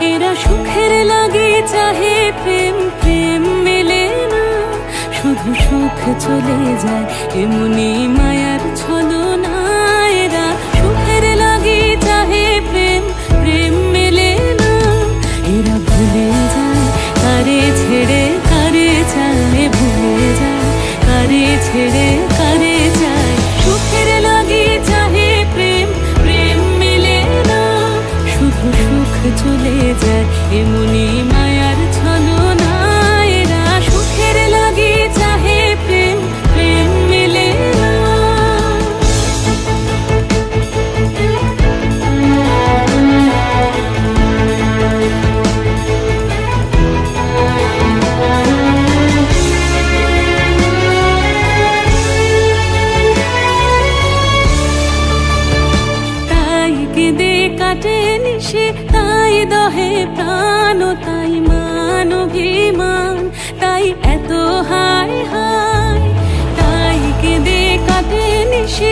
এরা সুখের লাগি চাহে প্রেম, প্রেম মেলে না, শুধু সুখ চলে যায় এমনি মায়ার ছলনা। এরা সুখের লাগি চাহে প্রেম, প্রেম মেলে না, এরা ভুলে যায় কারে ছেড়ে কারে চায়, ভুলে যায় কারে ছেড়ে কারে চায়। সুখের লাগি চাহে প্রেম, প্রেম মেলে না, শুধু সুখ চলে যায় এমনি মায়ার ছলনা। এরা সুখের লাগি চাহে প্রেম, প্রেম মেলে না। তাই কেঁদে কাটে নিশে, তাই দহে প্রাণ, তাই মান অভিমান, তাই এত হায় হায়। তাই কেঁদে কাটে নিশে,